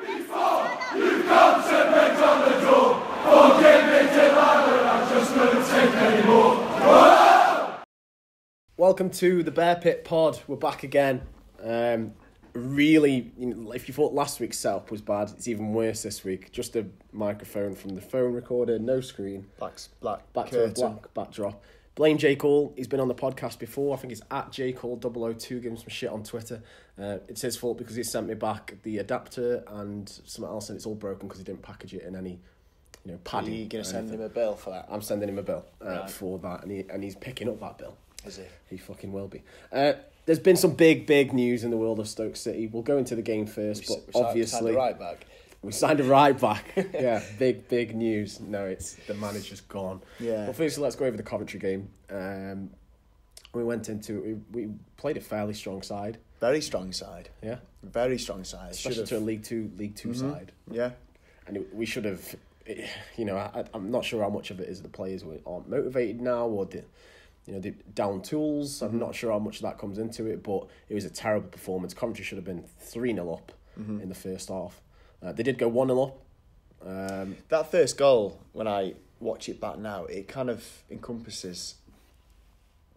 You've come to beg on the door. Forgive me, Delilah, I just couldn't take anymore. Welcome to the Bear Pit Pod. We're back again. Really, if you thought last week's setup was bad, it's even worse this week. Just a microphone from the phone recorder, no screen. Black back to a black backdrop. Blame Jake Hall. He's been on the podcast before. I think it's at Jake Hall 002. Give him some shit on Twitter. It's his fault because he sent me back the adapter and something else, and it's all broken because he didn't package it in any, padding. Are you going to send him a bill for that? I'm sending him a bill for that, and he's picking up that bill. Is he? He fucking will be. There's been some big news in the world of Stoke City. We'll go into the game first, but obviously... We signed a right back. We signed a right back. Yeah, big news. No, it's the manager's gone. Yeah. But first, let's go over the Coventry game. We went into it. We played a fairly strong side. Very strong side. Yeah. Very strong side. Especially to a League Two side. Yeah. And we should have... I'm not sure how much of it is the players aren't motivated now or the down tools. I'm not sure how much of that comes into it, but it was a terrible performance. Coventry should have been 3-0 up in the first half. They did go 1-0 up. That first goal, when I watch it back now, it kind of encompasses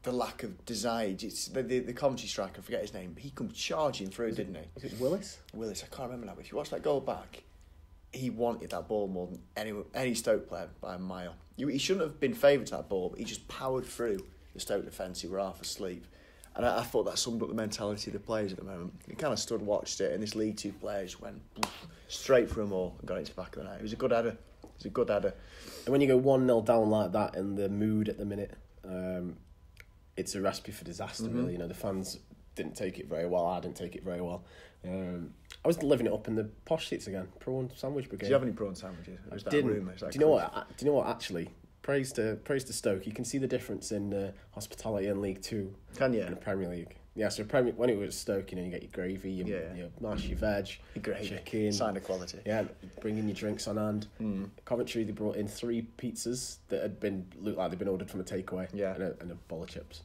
the lack of desire. It's the Coventry striker, I forget his name, but he come charging through, didn't he? Was it Willis? Willis, I can't remember now, but if you watch that goal back, he wanted that ball more than any Stoke player by a mile. He shouldn't have been favoured to that ball, but he just powered through the Stoke defence who were half asleep. And I thought that summed up the mentality of the players at the moment. He kind of stood and watched it, and this League Two players went straight for them all and got into the back of the net. It was a good header. And when you go 1-0 down like that in the mood at the minute, it's a recipe for disaster, really. The fans didn't take it very well. I didn't take it very well. I was living it up in the posh seats again. Prawn sandwich brigade. Did you have any prawn sandwiches? I didn't. Do you know what? Actually, praise to Stoke. You can see the difference in hospitality in League Two. Can you? In the Premier League. Yeah. So when it was Stoke, you get your gravy, your mash, your veg, your chicken, sign of quality. Yeah, bringing your drinks on hand. Coventry, they brought in 3 pizzas that looked like they'd been ordered from a takeaway. Yeah. And a bowl of chips.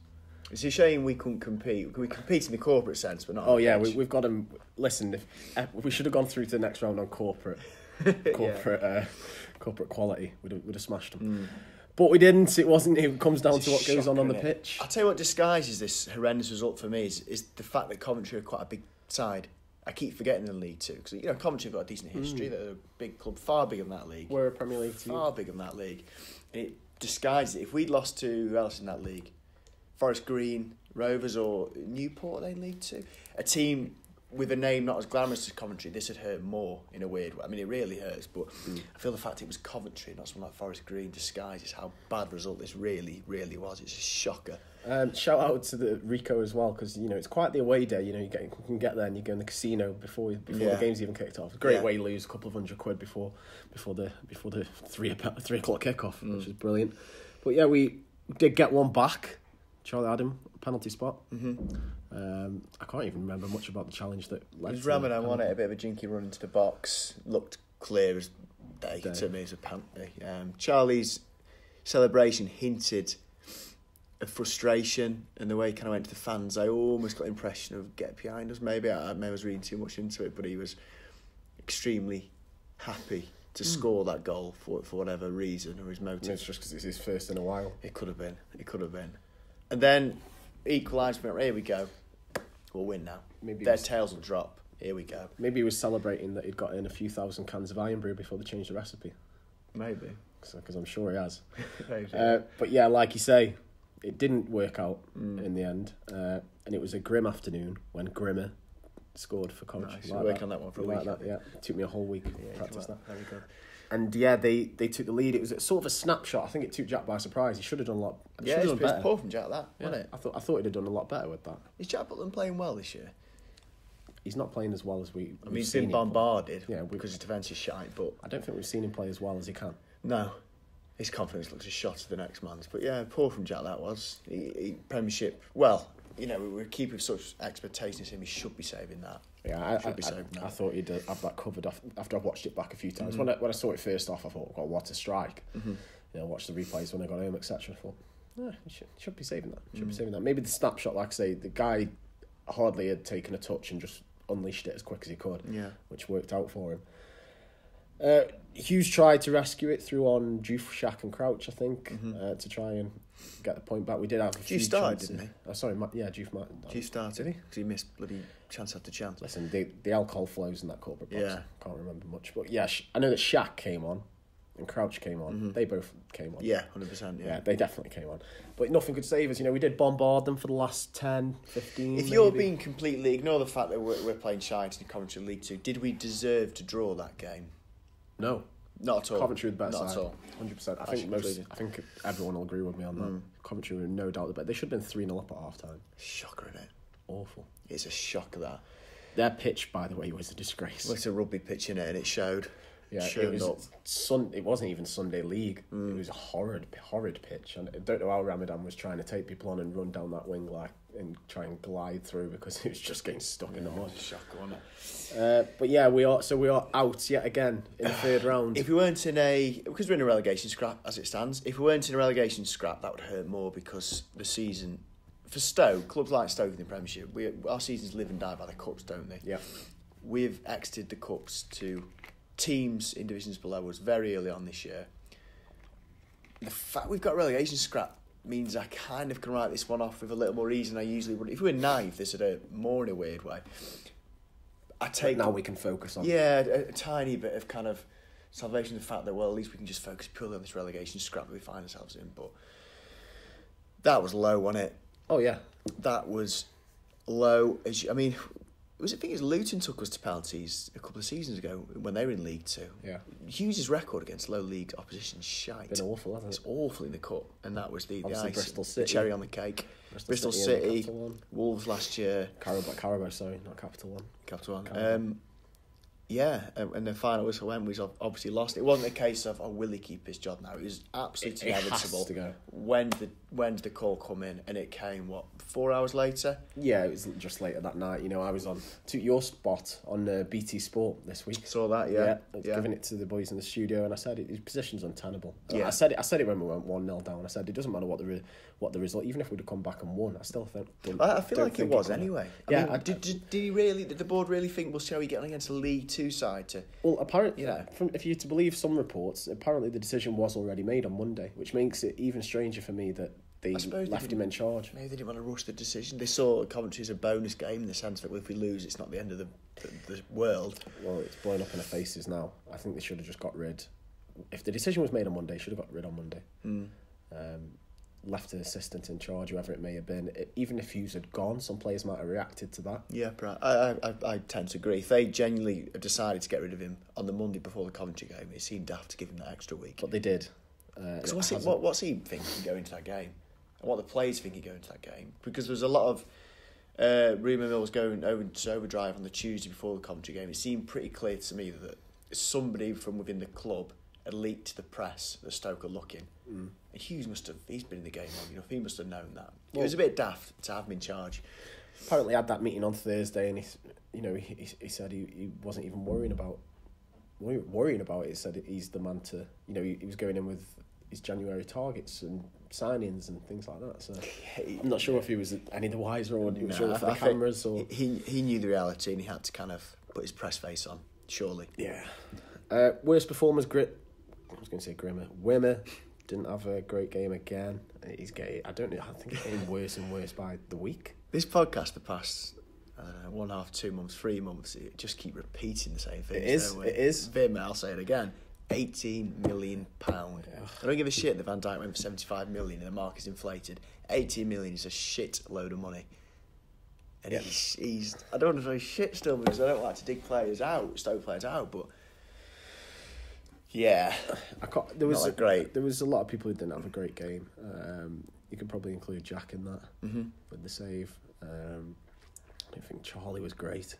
It's a shame we couldn't compete. We compete in the corporate sense, but not. Oh yeah, we've got them. Listen, if we should have gone through to the next round on corporate quality. We'd have smashed them, but we didn't. It wasn't. It comes down to what goes on the pitch. I'll tell you what disguises this horrendous result for me is the fact that Coventry are quite a big side. I keep forgetting the League Two because Coventry have got a decent history. They're a big club, far bigger than that league. We're a Premier League team, far bigger than that league. And it disguises it. If we'd lost to who else in that league? Forest Green, Rovers or Newport, are they in League Two? A team with a name not as glamorous as Coventry, this would hurt more in a weird way. I mean, it really hurts, but I feel the fact it was Coventry, not someone like Forest Green, disguises how bad a result this really was. It's a shocker. Shout out to the Rico as well, because it's quite the away day. You can get there and you go in the casino before the game's even kicked off. Great way to lose a couple of £100 before the 3 o'clock kickoff, which is brilliant. But yeah, we did get one back. Charlie Adam, penalty spot. I can't even remember much about the challenge that led to it. Ramadan won it, a bit of a jinky run into the box. Looked clear as day to me as a penalty. Charlie's celebration hinted of frustration, and the way he kind of went to the fans, I almost got the impression of get behind us. Maybe I was reading too much into it, but he was extremely happy to score that goal for whatever reason or his motive. It's just because it's his first in a while. It could have been. And then equalised. Here we go. We'll win now. Maybe their tails will drop. Here we go. Maybe he was celebrating that he'd got in a few thousand cans of iron brew before they changed the recipe. Maybe. Because I'm sure he has. Maybe. But yeah, like you say, it didn't work out in the end. And it was a grim afternoon when Grimmer scored for Coventry. Nice. Like working on that one for a week. Yeah, it took me a whole week to practice that. Very good. And yeah, they took the lead. It was sort of a snapshot. I think it took Jack by surprise. He should have done a lot. Yeah, it's poor from Jack, wasn't it? I thought he'd have done a lot better with that. Is Jack Butland playing well this year? He's not playing as well as we. I mean, he's been bombarded because his defence is shite, but I don't think we've seen him play as well as he can. No, his confidence looks a shot to the next man's. But yeah, poor from Jack that was. He Premiership. Well, we're keeping such expectations of him. He should be saving that. Yeah, I thought he'd have that covered off after I've watched it back a few times. When I saw it first off, I thought, God, what a strike. Watched the replays when I got home, etc. I thought, he should be saving that. Maybe the snapshot, like I say, the guy hardly had taken a touch and just unleashed it as quick as he could, which worked out for him. Hughes tried to rescue it through on Juve, Shaq and Crouch, I think, to try and get the point back. We did have a few Juve started, chances. didn't he? Oh, sorry, Juve might. Juve started, did he? Because he missed bloody chance after chance. Listen, the alcohol flows in that corporate box. Yeah. Can't remember much. But yeah, I know that Shaq came on and Crouch came on. They both came on. Yeah, 100%, Yeah, they definitely came on. But nothing could save us. You know, we did bombard them for the last 10, 15 If you're being completely... Ignore the fact that we're playing shite in Coventry League 2, did we deserve to draw that game? No. Not at all. Coventry were the better Not side. at all. 100%. I think everyone will agree with me on that. Coventry were no doubt the better. They should have been 3-0 up at half time. Shocker, isn't it? Awful. It's a shocker, that. Their pitch, by the way, was a disgrace. Well, it's a rugby pitch in it, and it showed. Yeah, it wasn't even Sunday League. It was a horrid pitch. And I don't know how Ramadan was trying to take people on and run down that wing and try and glide through, because it was just getting stuck in the mud. Shocker, wasn't it? But yeah, we are out yet again in the third round. If we weren't because we're in a relegation scrap as it stands, if we weren't in a relegation scrap, that would hurt more, because the season for Stoke, clubs like Stoke in the Premiership, our seasons live and die by the cups, don't they? Yeah. We've exited the cups to teams in divisions below us very early on this year. The fact we've got a relegation scrap means I kind of can write this one off with a little more ease than I usually would. If we were ninth, this would hurt more in a weird way. But now we can focus on. Yeah, a tiny bit of kind of salvation, the fact that, well, at least we can just focus purely on this relegation scrap that we find ourselves in. But that was low, wasn't it? Oh yeah, that was low. I think it's Luton took us to penalties a couple of seasons ago when they were in League Two. Yeah. Hughes' record against low league opposition is shite. Been awful, hasn't it? It's awful in the cup, and that was the ice, Bristol City, the cherry on the cake. Bristol City, Wolves last year. Carabao, sorry, not Capital One. Capital One. And the final whistle went. We obviously lost. It wasn't a case of, will he keep his job now? It was absolutely inevitable. Has to go. When did the call come in? And it came 4 hours later? Yeah, it was just later that night. You know, I was took your spot on BT Sport this week. Saw that, yeah. Giving it to the boys in the studio, and I said his position's untenable. Yeah. I said it when we went 1-0 down. I said it doesn't matter what the result, even if we'd have come back and won. I still think. I feel like it was anyway. Yeah. Did the board really think, well, shall we get against a League Two side to? Well, apparently, if you're to believe some reports, apparently the decision was already made on Monday, which makes it even stranger for me that they left him in charge. Maybe they didn't want to rush the decision. They saw Coventry as a bonus game in the sense that, well, if we lose, it's not the end of the world. Well, it's blowing up in their faces now. I think they should have just got rid. If the decision was made on Monday, should have got rid on Monday. Left an assistant in charge, whoever it may have been. Even if Hughes had gone, some players might have reacted to that. Yeah, I tend to agree. If they genuinely decided to get rid of him on the Monday before the Coventry game, it seemed daft to give him that extra week. But they did. What's he thinking going into that game? And what the players thinking going into that game? Because there was a lot of rumour mills going over to overdrive on the Tuesday before the Coventry game. It seemed pretty clear to me that somebody from within the club had leaked to the press that Stoke are looking. And Hughes he's been in the game long enough, he must have known that. It was a bit daft to have him in charge. Apparently had that meeting on Thursday, and he said he wasn't even worrying about it. He said he's the man to, he was going in with his January targets and signings and things like that. So I'm not sure if he was any the wiser or he was sure for the cameras or he knew the reality and he had to kind of put his press face on. Surely, yeah. Worst performers, I was going to say Grimmer. Wimmer didn't have a great game again. I think it's getting worse and worse by the week. This podcast, the past 1.5, 2 months, 3 months, it just keep repeating the same thing. It is. Vim, I'll say it again. £18 million. I don't give a shit that Van Dijk went for 75 million and the market's inflated. 18 million is a shit load of money. And he's I don't want to say shit still because I don't like to dig Stoke players out, but yeah, there was great. There was a lot of people who didn't have a great game. You could probably include Jack in that with the save. I don't think Charlie was great,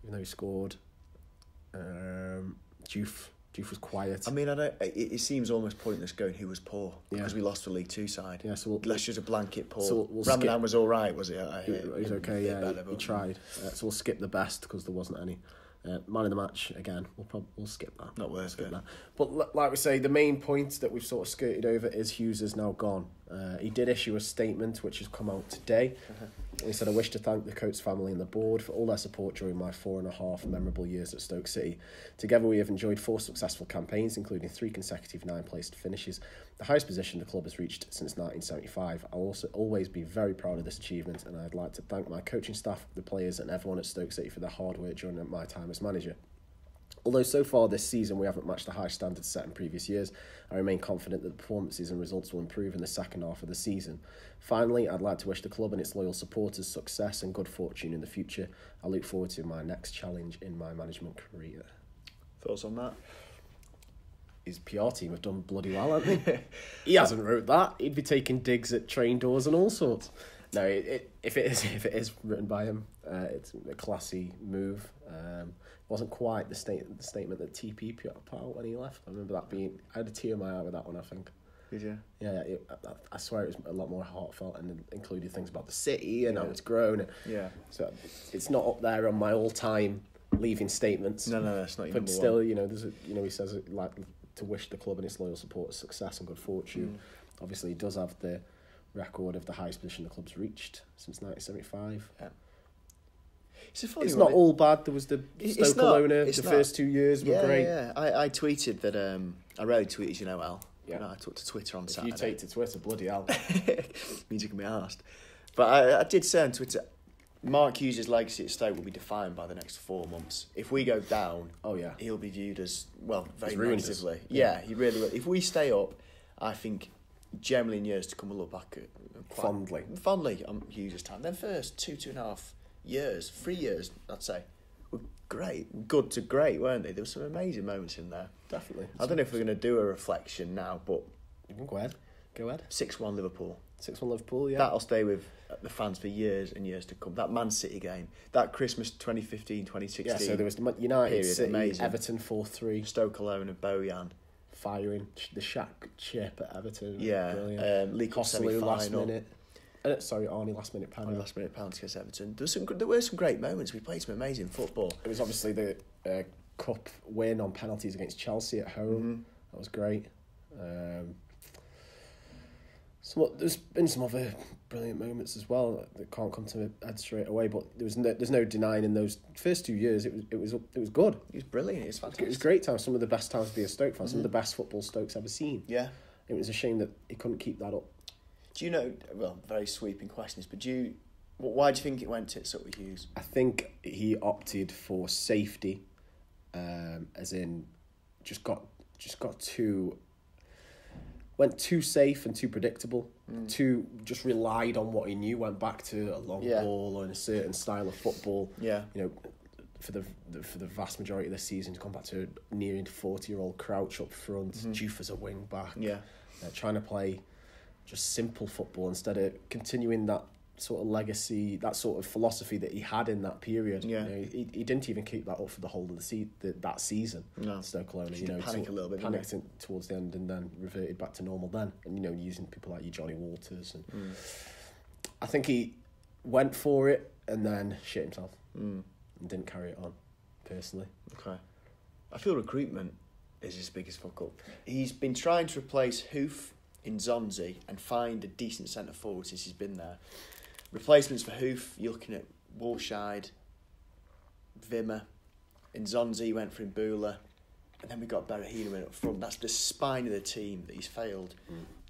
even though he scored. Juve was quiet. I mean, it seems almost pointless going who was poor because we lost the League Two side. Yeah, so let's just a blanket poor. So Ramadan was all right, was he? He was okay. Yeah, he tried. So we'll skip the best because there wasn't any. Man of the match again. We'll skip that. Not worth it. That. But like we say, the main point that we've sort of skirted over is Hughes is now gone. He did issue a statement which has come out today, He said, I wish to thank the Coates family and the board for all their support during my 4.5 memorable years at Stoke City. Together we have enjoyed 4 successful campaigns, including 3 consecutive 9th-placed finishes, the highest position the club has reached since 1975. I'll also always be very proud of this achievement, and I'd like to thank my coaching staff, the players and everyone at Stoke City for their hard work during my time as manager. Although so far this season we haven't matched the high standards set in previous years, I remain confident that the performances and results will improve in the second half of the season. Finally, I'd like to wish the club and its loyal supporters success and good fortune in the future. I look forward to my next challenge in my management career. Thoughts on that? His PR team have done bloody well, haven't they? He hasn't wrote that. He'd be taking digs at train doors and all sorts. No, if it is written by him, it's a classy move. Wasn't quite the statement that TP put out when he left. I remember that being... I had a tear in my eye with that one, I think. Did you? Yeah, I swear it was a lot more heartfelt and included things about the city and how it's grown. And so it's not up there on my all-time leaving statements. No, it's not. But still, he says like to wish the club and its loyal supporters success and good fortune. Obviously, he does have the record of the highest position the club's reached since 1975. Yeah. It's not all bad. There was the Stoke owner. The first 2 years were great. Yeah, I tweeted that. I rarely tweet, as you know, Al. Yeah. I took to Twitter on if Saturday. If you take to Twitter, bloody hell. Means you can be asked. But I did say on Twitter, Mark Hughes' legacy at Stoke will be defined by the next 4 months. If we go down, he'll be viewed as, very negatively. Yeah, he really will. If we stay up, I think generally in years to come we'll look back at fondly on Hughes' time. Then first 2.5 years, 3 years, I'd say, were great. Good to great, weren't they? There were some amazing moments in there. Definitely. I don't know if we're going to do a reflection now, but... Go ahead. 6-1 Liverpool. 6-1 Liverpool, yeah. That'll stay with the fans for years and years to come. That Man City game, that Christmas 2015, 2016. Yeah, so there was United, period, City, amazing. Everton 4-3. Stoke alone and Bojan. Firing the Shaq chip at Everton. Yeah. Brilliant. League Cup semi-final. Last minute. Arnie last minute penalty. Last minute penalty against Everton. There were some great moments. We played some amazing football. It was obviously the cup win on penalties against Chelsea at home. Mm-hmm. That was great. There's been some other brilliant moments as well that can't come to my head straight away. But there's no denying in those first 2 years it was good. It was brilliant. It was fantastic. It was great times. Some of the best times to be a Stoke fan. Some of the best football Stoke's ever seen. Yeah. It was a shame that he couldn't keep that up. Do you know? Well, very sweeping questions. But why do you think it went to sort of Hughes? I think he opted for safety, as in just got went too safe and too predictable. Too just relied on what he knew. Went back to a long ball and a certain style of football. Yeah, for the vast majority of the season, to come back to a near 40-year-old Crouch up front, Juve as a wing back. Yeah, trying to play just simple football instead of continuing that sort of legacy, that sort of philosophy that he had in that period. Yeah, he didn't even keep that up for the whole of that season. No, Stoke alone. Panic a little bit. Panicked towards the end and then reverted back to normal then. And using people like Johnny Walters and I think he went for it and then shit himself and didn't carry it on. Personally, okay. I feel recruitment is his biggest fuck up. He's been trying to replace Hoof in Zonzi and find a decent centre forward since he's been there. Replacements for Hoof, you're looking at Walshide, Vimmer. In Zonzi, went for Mbula. And then we got Berahino in up front. That's the spine of the team that he's failed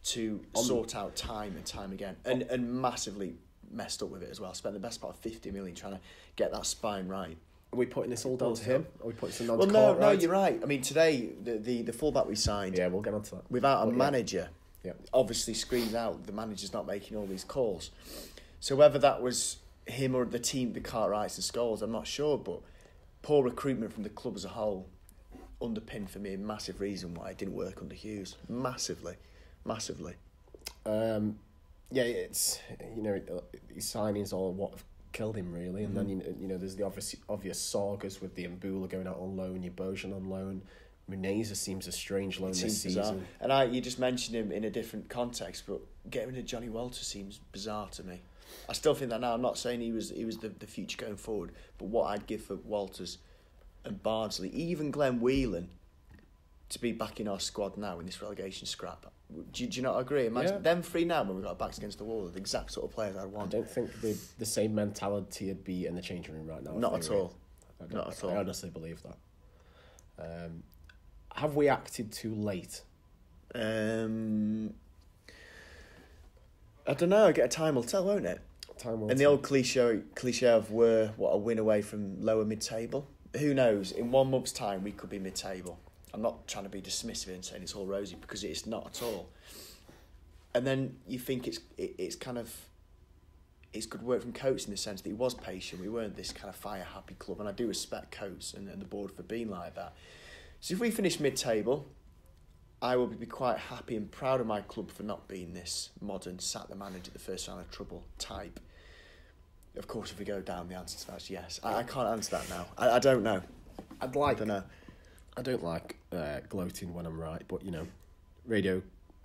to sort out time and time again. And massively messed up with it as well. Spent the best part of 50 million trying to get that spine right. Are we putting this all down to him? Or are we putting some down to Cartwright? No, you're right. I mean, today, the fullback we signed... Yeah, we'll get on to that. Without a manager... Yeah. Obviously screams out the manager's not making all these calls. So whether that was him or the team, the Cartwrights and Scholes, I'm not sure, but poor recruitment from the club as a whole underpinned for me a massive reason why it didn't work under Hughes. Massively. Yeah, it's his signings are what have killed him really, and then there's the obvious sagas with the Mbula going out on loan, your Bojan on loan. Muneza seems a strange loan this season. And you just mentioned him in a different context, but getting rid of Johnny Walters seems bizarre to me. I still think that now. I'm not saying he was the future going forward, but what I'd give for Walters and Bardsley, even Glenn Whelan, to be back in our squad now in this relegation scrap. Do you not agree? Imagine them three now when we've got our backs against the wall, are the exact sort of players I want. I don't think the same mentality would be in the changing room right now. Not at all. Not at all. I honestly believe that. Have we acted too late? I don't know. I get a time will tell, won't it? And the old cliche of we're a win away from lower mid-table. Who knows? In 1 month's time, we could be mid-table. I'm not trying to be dismissive and saying it's all rosy because it's not at all. And then you think it's kind of it's good work from Coates in the sense that he was patient. We weren't this kind of fire happy club, and I do respect Coates and the board for being like that. So if we finish mid-table, I will be quite happy and proud of my club for not being this modern sack the manager at the first sign of trouble type. Of course, if we go down, the answer to that's yes. I can't answer that now. I don't know. I don't know. I don't like gloating when I'm right, but radio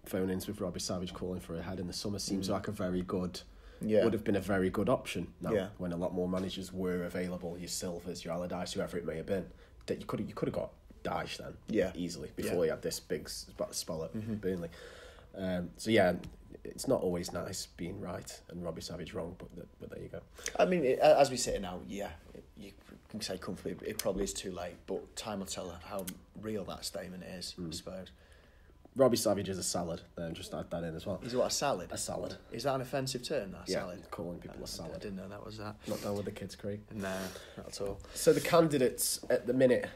phone-ins with Robbie Savage calling for a head in the summer seems like a very good. Would have been a very good option now when a lot more managers were available. Your Silvers, your Allardyce, whoever it may have been. That you could have got Dyche then easily before he had this big spell at Burnley. It's not always nice being right and Robbie Savage wrong, but there you go. I mean, as we sit here now, you can say comfortably it probably is too late, but time will tell how real that statement is, I suppose. Robbie Savage is a salad. Just add that in as well. He's what, a salad? A salad. Is that an offensive term, that salad? Calling people a salad. I didn't know that was that. Not down with the kids, Craig. No, not at all. So the candidates at the minute,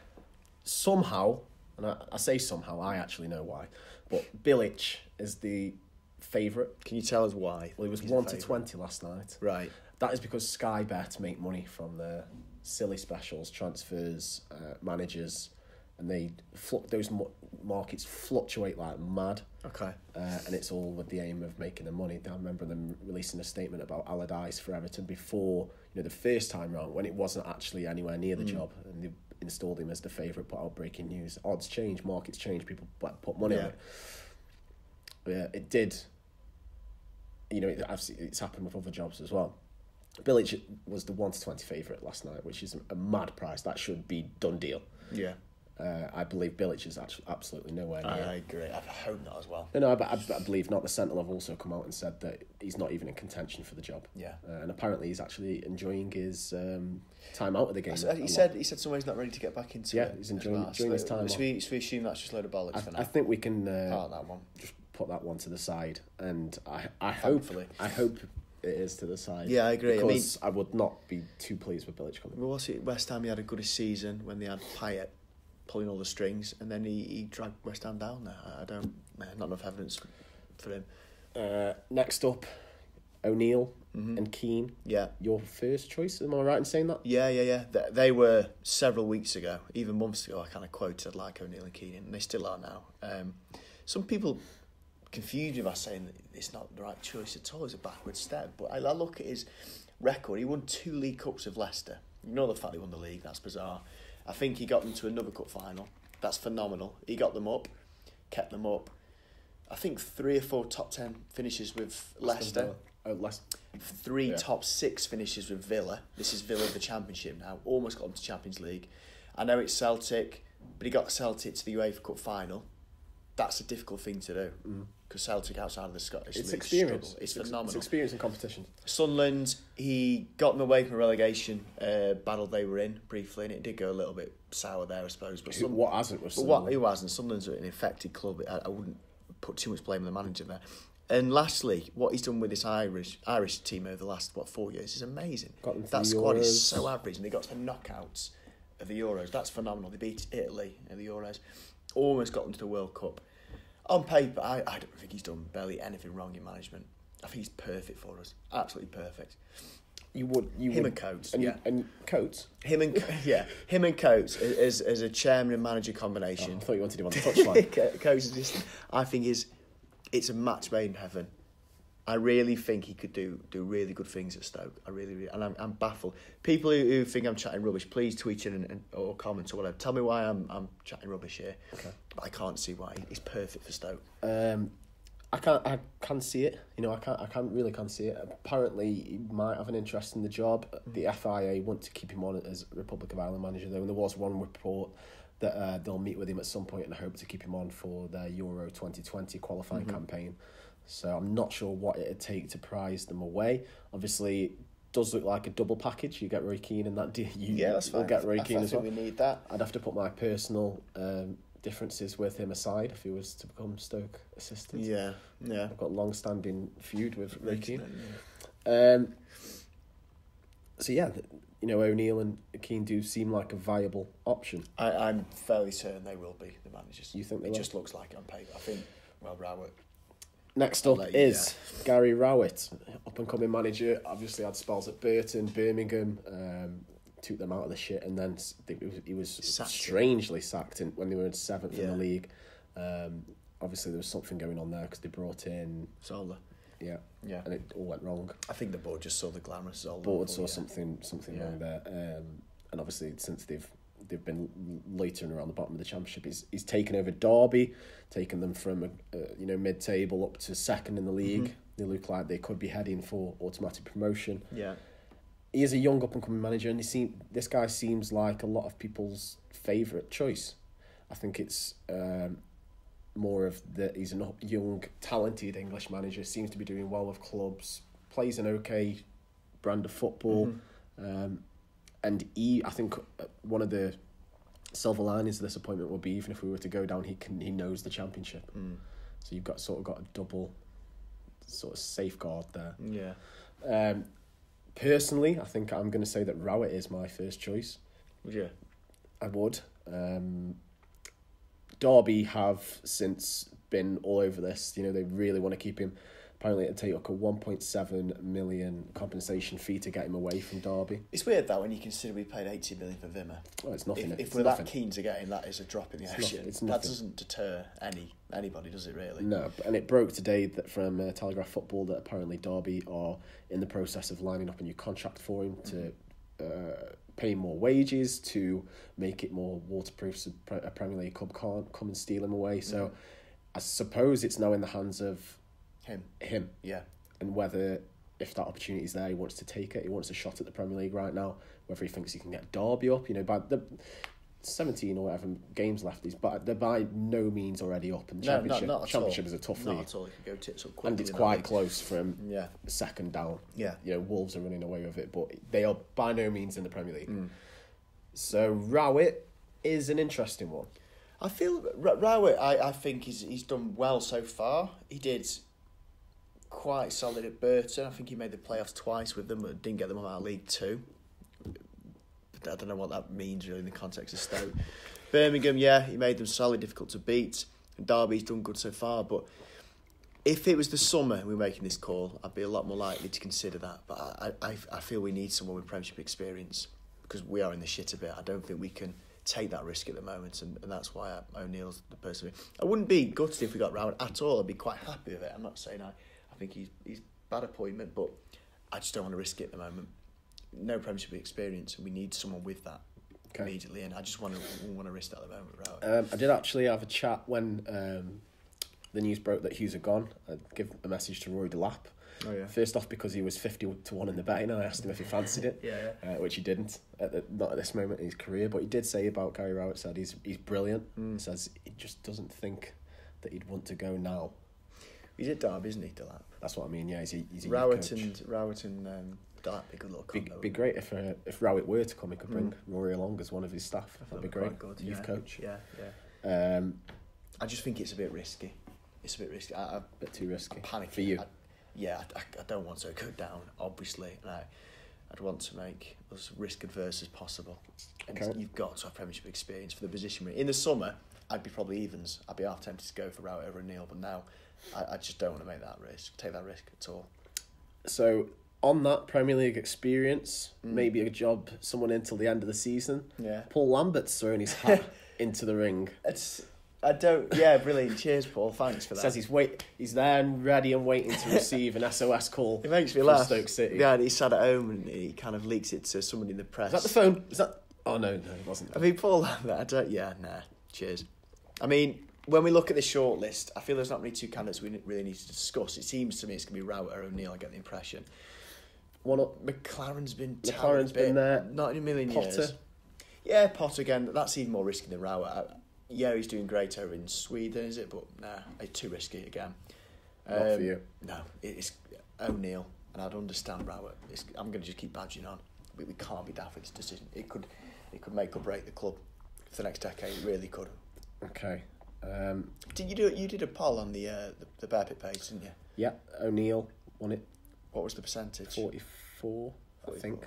somehow, and I say somehow, I actually know why, but Bilic is the favourite. Can you tell us why? Well, he was 1-20 last night. Right. That is because Sky Bet make money from the silly specials, transfers, managers, and those markets fluctuate like mad. Okay. And it's all with the aim of making the money. I remember them releasing a statement about Allardyce for Everton before, the first time round, when it wasn't actually anywhere near the job, and they installed him as the favourite, put out breaking news. Odds change, markets change, people put money on it. Yeah, it did. It's happened with other jobs as well. Bilic was the 1-20 favourite last night, which is a mad price. That should be done deal. Yeah. I believe Bilic is actually absolutely nowhere near. I agree. I hope not as well. No, I believe not. The Sentinel have also come out and said that he's not even in contention for the job. Yeah. And apparently he's actually enjoying his time out of the game. He said somewhere he's not ready to get back into it. Yeah, he's enjoying his time. So we assume that's just a load of bollocks for now. I think we can part that one. Just put that one to the side, and I hope it is to the side. Yeah, I agree. Because I would not be too pleased with Bilic coming. Well, was it West Ham? He had a good season when they had Payet pulling all the strings, and then he dragged West Ham down there. Not enough evidence for him. Next up, O'Neill and Keane. Yeah. Your first choice, am I right in saying that? Yeah. They were several weeks ago, even months ago, I kind of quoted I'd like O'Neill and Keane, and they still are now. Some people confuse me by saying that it's not the right choice at all. It's a backward step. But I look at his record. He won 2 League Cups with Leicester. Ignore the fact he won the league. That's bizarre. I think he got them to another cup final. That's phenomenal. He got them up, kept them up. I think 3 or 4 top 10 finishes with Leicester. 3 top 6 finishes with Villa. This is Villa of the Championship now. Almost got them to Champions League. I know it's Celtic, but he got Celtic to the UEFA Cup final. That's a difficult thing to do because Celtic outside of the Scottish League experience. Struggle. It's phenomenal. It's experience and competition. Sunderland, he got them away from a relegation battle they were in briefly, and it did go a little bit sour there, I suppose. But what hasn't was Sunderland? Who hasn't? Sunderland's an infected club. I wouldn't put too much blame on the manager there. And lastly, what he's done with this Irish team over the last 4 years is amazing. That squad is so average, and they got to the knockouts of the Euros. That's phenomenal. They beat Italy in the Euros. Almost got them to the World Cup. On paper, I don't think he's done barely anything wrong in management. I think he's perfect for us. Absolutely perfect. Him and Coates. And Coates? Him and Coates as a chairman and manager combination. I thought you wanted him on the touchline. Coates is just, I think it's a match made in heaven. I really think he could do really good things at Stoke. I really, and I'm baffled. People who think I'm chatting rubbish, please tweet in or comment or whatever. Tell me why I'm chatting rubbish here. Okay. But I can't see why. He's perfect for Stoke. I can see it. I can't see it. Apparently, he might have an interest in the job. The FIA want to keep him on as Republic of Ireland manager, though. And there was one report that they'll meet with him at some point and hope to keep him on for their Euro 2020 qualifying campaign. So I'm not sure what it'd take to prize them away. Obviously, it does look like a double package. You get Roy Keane and that. That's fine. We'll get Roy Keane as well. We need that. I'd have to put my personal differences with him aside if he was to become Stoke assistant. Yeah. I've got a long-standing feud with Roy Keane. So yeah, O'Neill and Keane do seem like a viable option. I'm fairly certain they will be the managers. You think they will? It just looks like it on paper. I think, Rowett. Next up is Gary Rowett, up-and-coming manager. Obviously had spells at Burton, Birmingham, took them out of the shit, and then he was strangely sacked when they were in 7th in the league. Obviously there was something going on there because they brought in Zola. Yeah, and it all went wrong. I think the board just saw the glamorous Zola. Board saw something wrong there, and obviously since they've been loitering around the bottom of the championship, he's taken over Derby, taken them from mid-table up to second in the league. They look like they could be heading for automatic promotion. Yeah, he is a young up-and-coming manager, and this guy seems like a lot of people's favourite choice. I think it's more of that he's a young, talented English manager, seems to be doing well with clubs, plays an okay brand of football, and I think one of the silver linings of this appointment will be, even if we were to go down, he knows the championship. So you've got a double sort of safeguard there. Yeah. Personally, I think I'm going to say that Rowett is my first choice. Would you? I would. Derby have since been all over this. They really want to keep him. Apparently it'd take a 1.7 million compensation fee to get him away from Derby. It's weird that when you consider we paid 80 million for Wimmer. Oh, it's nothing. If we're that keen to get him, that is a drop in the ocean. It's nothing. That doesn't deter anybody, does it really? No, and it broke today that from Telegraph Football that apparently Derby are in the process of lining up a new contract for him to pay more wages, to make it more waterproof so a Premier League club can't come and steal him away. So I suppose it's now in the hands of him. Yeah. And if that opportunity is there, he wants to take it. He wants a shot at the Premier League right now. Whether he thinks he can get Derby up, by the 17 or whatever games left, they're by no means already up. And the championship is a tough league. Not at all. You can go tits up quickly. And it's quite close from second down. Yeah. Wolves are running away with it, but they are by no means in the Premier League. So Rowett is an interesting one. I feel Rowett, I think he's done well so far. He did quite solid at Burton. I think he made the playoffs twice with them, but didn't get them out of League Two. But I don't know what that means really in the context of Stoke. Birmingham, he made them solid, difficult to beat. Derby's done good so far, but if it was the summer and we were making this call, I'd be a lot more likely to consider that. But I feel we need someone with Premiership experience because we are in the shit a bit. I don't think we can take that risk at the moment, and that's why O'Neill's the person. I wouldn't be gutted if we got Rowett at all. I'd be quite happy with it. I'm not saying I think he's bad appointment, but I just don't want to risk it at the moment. No Premiership experience, and we need someone with that immediately. And I just want to risk that at the moment. Rowett. I did actually have a chat when the news broke that Hughes had gone. I'd give a message to Roy Delap. Oh, yeah. First off, because he was 50-1 in the betting, and I asked him if he fancied it, which he didn't, not at this moment in his career. But he did say about Gary Rowett, said he's brilliant. Says he just doesn't think that he'd want to go now. He's at Derby, isn't he, Delap? That's what I mean. Yeah, he's a Rowett and Delap, be a good little combo. Be great if Rowett were to come, he could bring Rory along as one of his staff. That'd be great. Good, youth coach. Yeah. I just think it's a bit risky. A bit too risky. Panic for you. I don't want to go down, obviously. No, I'd want to make as risk adverse as possible. And you've got to have Premiership experience for the position. In the summer, I'd be probably evens. I'd be half tempted to go for Rowett over O'Neill, but now I just don't want to take that risk at all. So on that Premier League experience, maybe a job someone until the end of the season. Yeah, Paul Lambert's throwing his hat into the ring. Brilliant. Cheers, Paul. Thanks for that. Says he's there and ready and waiting to receive an SOS call. It makes me laugh. Stoke City. Yeah, he sat at home and he kind of leaks it to somebody in the press. Is that the phone? Oh no, it wasn't. I mean, Paul Lambert. Cheers. I mean, when we look at the short list, I feel there's not really two candidates we really need to discuss. It seems to me it's going to be Rowett or O'Neill. I get the impression. McLaren's been there. Not in a million Potter. years. Yeah, Potter again. That's even more risky than Rowett. Yeah, he's doing great over in Sweden, is it? But nah, it's too risky again. Not for you. No, it's O'Neill, and I'd understand Rowett. I'm going to just keep badging on. We can't be daft with this decision. It could make or break the club for the next decade. It really could. Okay. You did a poll on the Bear Pit page, didn't you? Yeah, O'Neill won it. What was the percentage? 44, I think.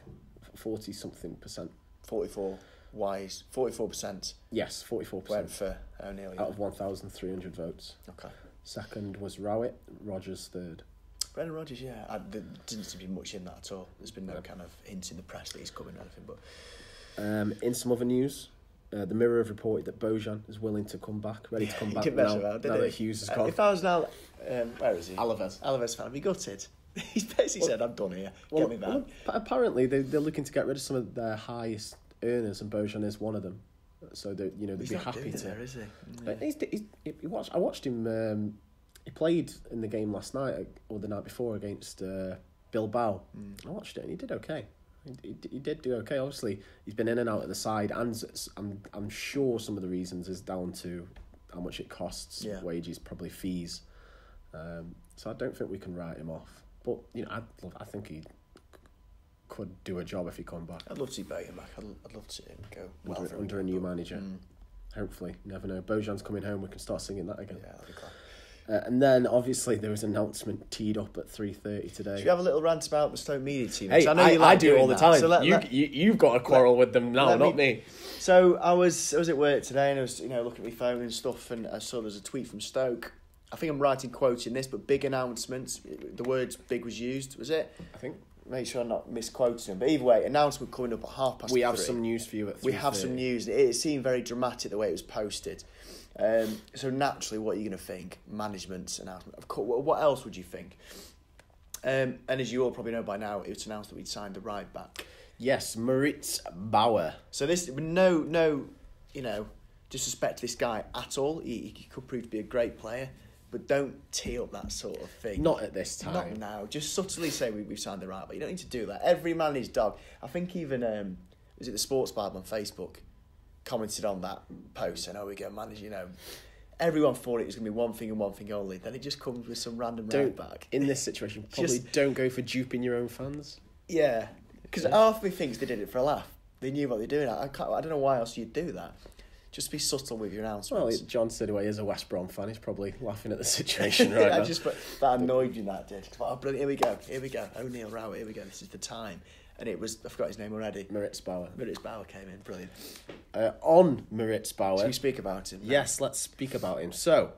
40-something%. 44. Wise. 44%. Yes, 44%. Went for O'Neill. Yeah. Out of 1,300 votes. Okay. Second was Rowett, Rodgers third. Brendan Rodgers, yeah. There didn't seem to be much in that at all. There's been no kind of hints in the press that he's coming or anything. But in some other news, the Mirror have reported that Bojan is willing to come back, ready to come back now that Hughes has gone. If I was now, where is he? Alaves fan, I'd be gutted. He's basically said, I'm done here. Get me back. Well, apparently, they're looking to get rid of some of their highest earners, and Bojan is one of them. So they'd be happy to. There, is he? But I watched him. He played in the game last night or the night before against Bilbao. I watched it and he did okay. He did do okay. Obviously, he's been in and out of the side, and I'm sure some of the reasons is down to how much it costs, wages, probably fees. So I don't think we can write him off. But I think he could do a job if he come back. I'd love to see Bojan back. I'd love to see him go under a new manager. Hopefully, you never know. Bojan's coming home. We can start singing that again. Yeah, that'd be cool. And then obviously there was an announcement teed up at 3:30 today. Should we have a little rant about the Stoke media team? Hey, I do it all the time. So you've got a quarrel with them now, not me. So I was at work today and I was looking at my phone and stuff, and I saw there was a tweet from Stoke. I think I'm right in quoting this, but big announcements. The words "big" was used. Was it? I think. Make sure I'm not misquoting them. But either way, announcement coming up at 3:30. We have some news for you at 3:30. We have some news. It seemed very dramatic the way it was posted. So naturally, what are you going to think? Management's announcement. Of course, what else would you think? And as you all probably know by now, it was announced that we'd signed the right back. Yes, Moritz Bauer. So this, no, disrespect to this guy at all. He could prove to be a great player, but don't tee up that sort of thing. Not at this time. Not now. Just subtly say we've signed the right back. You don't need to do that. Every man and his dog. I think even was it the Sports Bible on Facebook commented on that post saying, we get managed, everyone thought it was going to be one thing and one thing only. Then it just comes with some random right back. In this situation, probably don't go for duping your own fans. Yeah, because half me thinks they did it for a laugh. They knew what they're doing. I don't know why else you'd do that. Just be subtle with your announcements. Well, John Sidaway is a West Brom fan. He's probably laughing at the situation right now. That annoyed you, that did. Oh, brilliant. Here we go. O'Neill, Rowett, here we go. This is the time. And it was, I forgot his name already. Moritz Bauer. Moritz Bauer came in, brilliant. On Moritz Bauer. Should we speak about him? Yes, let's speak about him. So,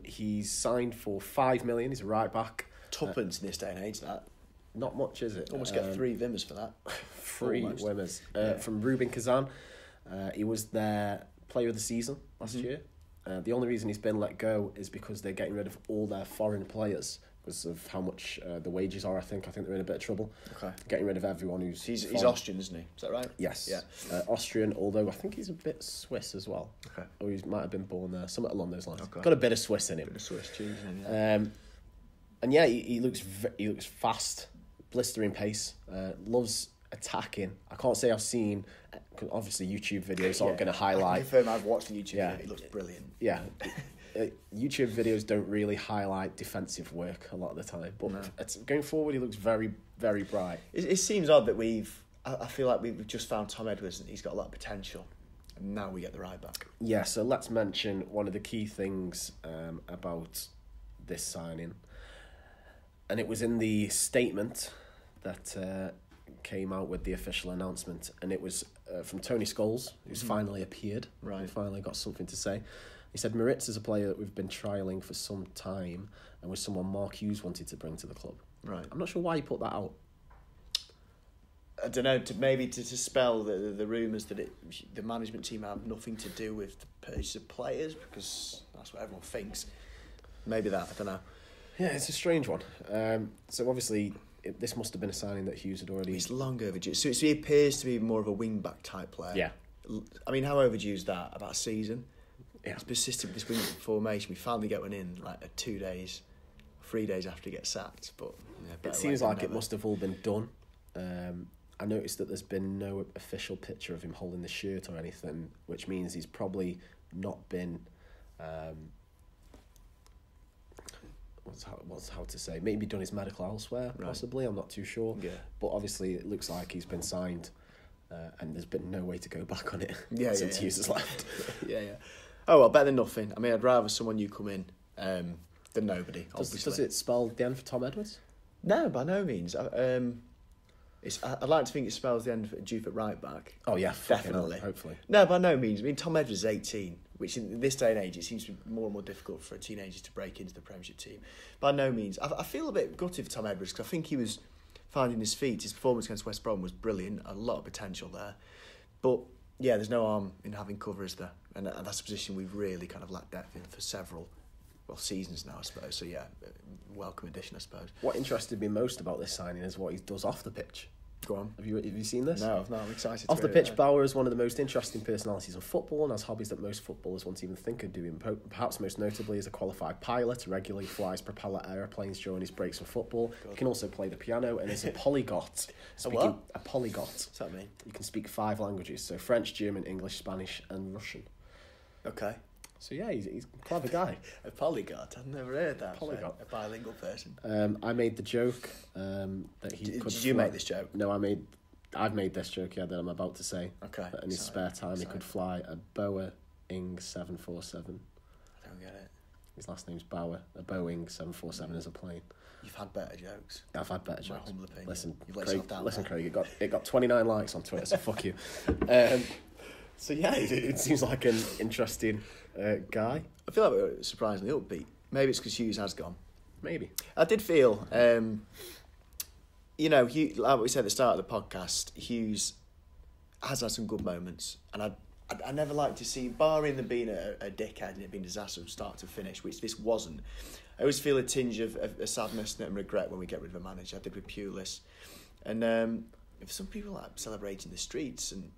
he's signed for $5 million. He's a right back. Tuppence in this day and age, that. Not much, is it? Almost get 3 Vimmers for that. 3 Wimmers. From Rubin Kazan. He was their player of the season last year. The only reason he's been let go is because they're getting rid of all their foreign players because of how much the wages are. I think they're in a bit of trouble. Okay. Getting rid of everyone who's he's Austrian, isn't he? Is that right? Yes. Yeah. Austrian, although I think he's a bit Swiss as well. Okay. Or he might have been born there, something along those lines. Okay. Got a bit of Swiss in him. Bit of Swiss cheese in him. And yeah, he looks fast, blistering pace. Loves attacking. I can't say I've seen. Obviously, YouTube videos aren't going to highlight. I confirm I've watched the YouTube video. It looks brilliant. Yeah. YouTube videos don't really highlight defensive work a lot of the time, but going forward, he looks very, very bright. It seems odd that I feel like we've just found Tom Edwards and he's got a lot of potential, and now we get the right back. Yeah, so let's mention one of the key things about this signing, and it was in the statement that came out with the official announcement, and it was from Tony Scholes, who's finally appeared. Right. He finally got something to say. He said, Moritz is a player that we've been trialling for some time and was someone Mark Hughes wanted to bring to the club. Right. I'm not sure why he put that out. I don't know, to spell the rumours that the management team have nothing to do with the purchase of players, because that's what everyone thinks. Maybe that, I don't know. Yeah, it's a strange one. So obviously, this must have been a signing that Hughes had already... It's long overdue. So he appears to be more of a wing-back type player. Yeah. I mean, how overdue is that? About a season? Yeah. He's persistent with this wing formation. We finally get one in 3 days after he gets sacked. But it seems like it must have all been done. I noticed that there's been no official picture of him holding the shirt or anything, which means he's probably not been. What's how to say? Maybe done his medical elsewhere, possibly. I'm not too sure. Yeah. But obviously, it looks like he's been signed, and there's been no way to go back on it since Hughes has left. Yeah. Oh well, better than nothing. I mean, I'd rather someone you come in than nobody. Does it spell the end for Tom Edwards? No, by no means. I'd like to think it spells the end for Juve at right back. Oh yeah, definitely. Hopefully. No, by no means. I mean, Tom Edwards is 18, which in this day and age it seems to be more and more difficult for teenagers to break into the Premiership team. By no means. I feel a bit gutted for Tom Edwards because I think he was finding his feet. His performance against West Brom was brilliant. A lot of potential there, but yeah, there's no harm in having cover, is there? And that's a position we've really kind of lacked depth in for several seasons now, I suppose. So yeah, welcome addition, I suppose. What interested me most about this signing is what he does off the pitch. Go on. Have you seen this? No, I've not. I'm excited. Off the pitch, Bauer is one of the most interesting personalities in football and has hobbies that most footballers won't even think of doing. Perhaps most notably is a qualified pilot, regularly flies propeller aeroplanes during his breaks from football. He can also play the piano and is a polyglot. A what? A polyglot. What's that mean? You can speak 5 languages, so French, German, English, Spanish and Russian. Okay. So yeah, he's a clever guy. A polyglot? I've never heard that. Polyglot. A bilingual person. I made the joke that he could... Did you make this joke? No, I've made this joke, that I'm about to say. Okay. That in his spare time he could fly a Boeing 747. I don't get it. His last name's Bauer. A Boeing 747 is a plane. You've had better jokes. I've had better jokes. My humble opinion. Listen, Craig, it got 29 likes on Twitter, so fuck you. So yeah, it seems like an interesting guy. I feel like we're surprisingly upbeat. Maybe it's because Hughes has gone. Maybe. I did feel... Hughes, like we said at the start of the podcast, Hughes has had some good moments, and I never like to see, barring them being a dickhead and it being a disaster from start to finish, which this wasn't. I always feel a tinge of sadness and regret when we get rid of a manager. I did with Pulis, and if some people like celebrating the streets, and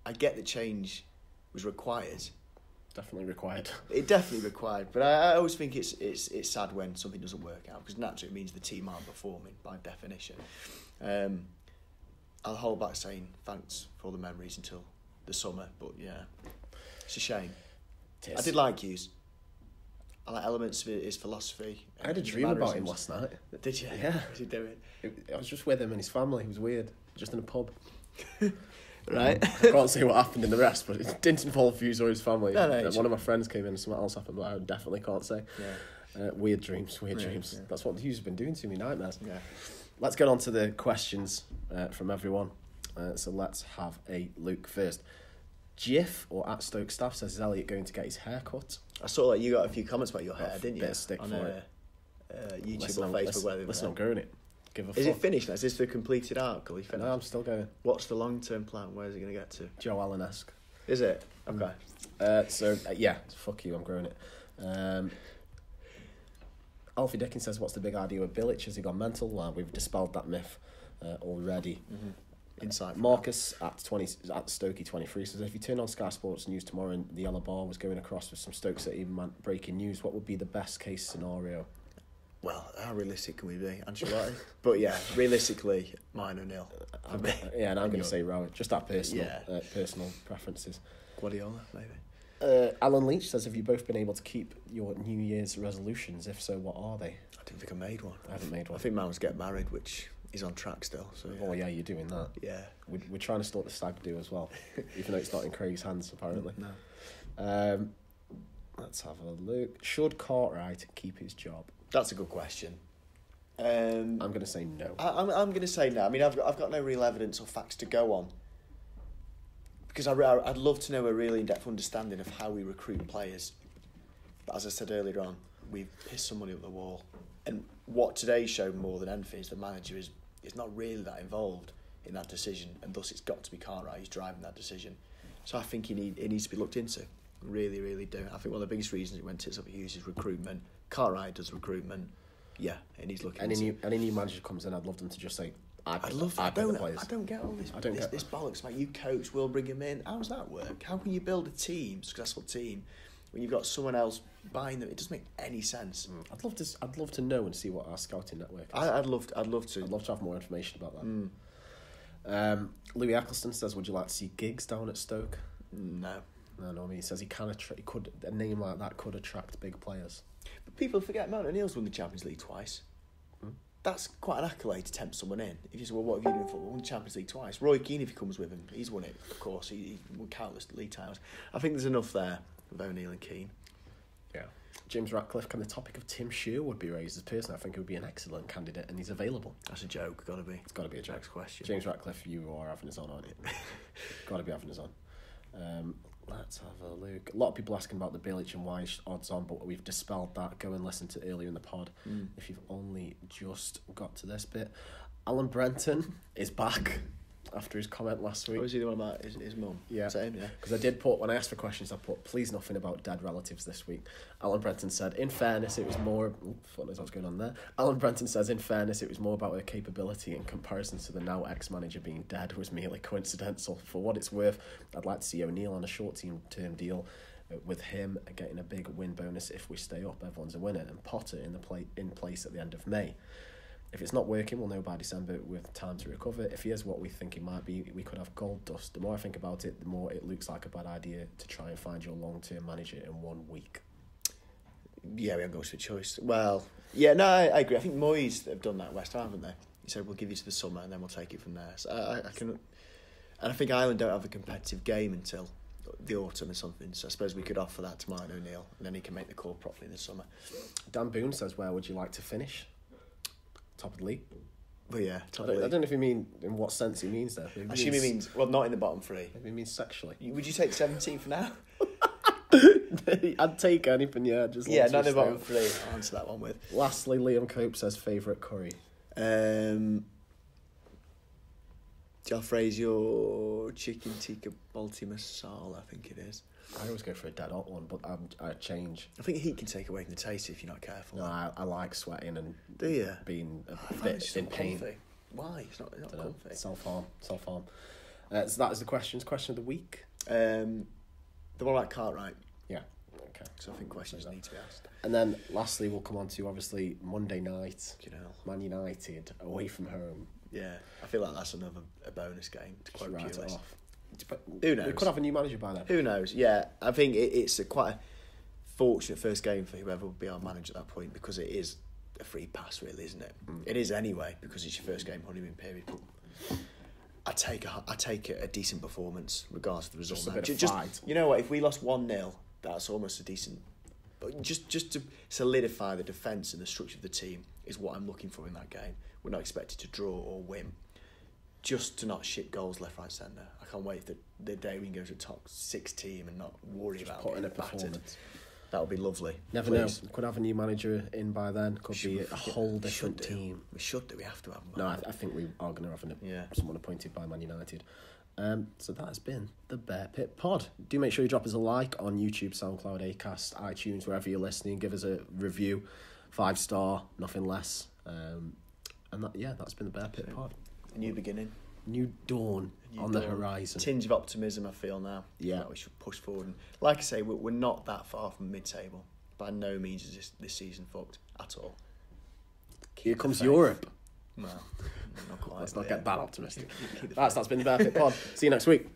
I get that change was required. Definitely required. It definitely required, but I always think it's sad when something doesn't work out because naturally it means the team aren't performing by definition. I'll hold back saying thanks for all the memories until the summer, but yeah, it's a shame. I did like Hughes. I like elements of his philosophy. I had a dream about him last night. Did you? Yeah. What was he doing? I was just with him and his family. It was weird. Just in a pub. Right. I can't say what happened in the rest, but it didn't involve Hughes or his family. No, one of my friends came in and something else happened, but I definitely can't say. Yeah. Weird dreams. Yeah. That's what Hughes has been doing to me, nightmares. Yeah. Let's get on to the questions from everyone. So let's have a look first. Jiff or at Stoke staff says, is Elliot going to get his hair cut? I saw that you got a few comments about your hair, didn't you? Bit of stick on for it. YouTube or Facebook. Listen, I'm growing it. Is it finished now? Is this the completed article? No, I'm still going. What's the long-term plan? Where is it going to get to? Joe Allen-esque. Is it? Okay. Yeah, fuck you, I'm growing it. Alfie Dickens says, what's the big idea with Bilic? Has he gone mental? Well, we've dispelled that myth already. Mm-hmm. Insight. Marcus at Stokey 23 says, if you turn on Sky Sports News tomorrow and the yellow bar was going across with some Stoke City breaking news, what would be the best case scenario? Well, how realistic can we be? Ancelotti. But yeah, realistically, mine or nil. Yeah, and I'm going to say Rowan. Just that personal preferences. Guardiola, maybe. Alan Leach says, have you both been able to keep your New Year's resolutions? If so, what are they? I don't think I made one. I haven't made one. I think mine was get married, which is on track still. So yeah. Oh yeah, you're doing that. Yeah. We're trying to start the stag do as well, even though it's not in Craig's hands apparently. No. Let's have a look. Should Cartwright keep his job? That's a good question. I'm going to say no. I'm going to say no. I mean, I've got no real evidence or facts to go on. Because I'd love to know a really in-depth understanding of how we recruit players. But as I said earlier on, we've pissed some money up the wall. And what today showed more than anything is the manager is not really that involved in that decision. And thus it's got to be Cartwright who's driving that decision. So I think it needs to be looked into. Really, really do. I think one of the biggest reasons it went tits up at Hughes is recruitment. Cartwright does recruitment. Yeah, and he's looking. Any new manager comes in, I'd love them to just say, I don't get all this. This bollocks, mate. You coach, we'll bring him in. How does that work? How can you build a successful team, when you've got someone else buying them? It doesn't make any sense. I'd love to know and see what our scouting network is. I'd love to. I'd love to have more information about that. Louis Eccleston says, would you like to see Giggs down at Stoke? No. No, I mean, he says he could a name like that could attract big players. But people forget Martin O'Neill's won the Champions League twice. That's quite an accolade to tempt someone in. If you say, well, what have you done for? Won the Champions League twice. Roy Keane, if he comes with him, he's won it, of course. He won countless league titles. I think there's enough there with O'Neill and Keane. Yeah. James Ratcliffe, can the topic of Tim Sherwood be raised as a person? I think he would be an excellent candidate, and he's available. That's a joke, gotta be. It's got to be a joke. Next question. James Ratcliffe, you are having us on, aren't you? Got to be having us on. Let's have a look. A lot of people asking about the Bilic and Weiss odds on, but we've dispelled that. Go and listen to earlier in the pod if you've only just got to this bit. Alan Brenton is back after his comment last week. Was he the one about his mum? Yeah. Same, yeah. Because I did put, when I asked for questions, I put, please nothing about dead relatives this week. Alan Brenton said, in fairness, it was more... What knows what's going on there? Alan Brenton says, in fairness, it was more about her capability in comparison to the now ex-manager being dead was merely coincidental. For what it's worth, I'd like to see O'Neill on a short-term deal with him getting a big win bonus if we stay up. Everyone's a winner. And Potter in place at the end of May. If it's not working, we'll know by December with time to recover. If he is what we think he might be, we could have gold dust. The more I think about it, the more it looks like a bad idea to try and find your long-term manager in 1 week. Yeah, we haven't got much of a choice. Well, yeah, no, I agree. I think Moyes have done that at West Ham, haven't they? He said, we'll give you to the summer and then we'll take it from there. So I can... And I think Ireland don't have a competitive game until the autumn or something. So I suppose we could offer that to Martin O'Neill and then he can make the call properly in the summer. Dan Boone says, where would you like to finish? Top of the league. But yeah, top I of the league. don't know if he mean in what sense he means there. I assume he means, well, not in the bottom three. Maybe he means sexually. Would you take 17th now? I'd take anything, yeah. Just yeah, not in the bottom three. I'll answer that one with. Lastly, Liam Cope says favourite curry. Jalfrezi chicken tikka balti masala, I think it is. I always go for a dead hot one, but I change. I think heat can take away from the taste if you're not careful. No, I like sweating and do you? Being a bit in pain. Comfy. Why? It's not comfy. Self-harm. So that is the questions. Question of the week. The one about Cartwright. Yeah. Okay. So I think questions need to be asked. And then lastly, we'll come on to obviously Monday night. Man United away from home. Yeah, I feel like that's a bonus game to quote right Hughes. Who knows? We could have a new manager by then. Who knows? Yeah, I think it's quite a fortunate first game for whoever will be our manager at that point because it is a free pass, really, isn't it? It is anyway because it's your first game honeymoon period. But I take a decent performance regardless of the result. Just a bit of fight. You know what? If we lost 1-0, that's almost a decent. But just to solidify the defence and the structure of the team is what I'm looking for in that game. We're not expected to draw or win. Just to not shit goals left, right, centre. I can't wait for the day we can go to a top 6 team and not worry about putting a battered. performance. That would be lovely. Never know. Could have a new manager in by then. Could be a whole different team. We should do. We have to have one. No, I think we are going to have someone appointed by Man United. So that has been the Bear Pit Pod. Do make sure you drop us a like on YouTube, SoundCloud, Acast, iTunes, wherever you're listening. Give us a review, 5-star, nothing less. And that's been the Bear Pit Pod. A new beginning. New dawn on the horizon. Tinge of optimism, I feel now. Yeah. That we should push forward. And like I say, we're not that far from mid-table. By no means is this season fucked at all. Here comes Europe. Well, not quite. Let's not get that optimistic. That's been the Bear Pit Pod. See you next week.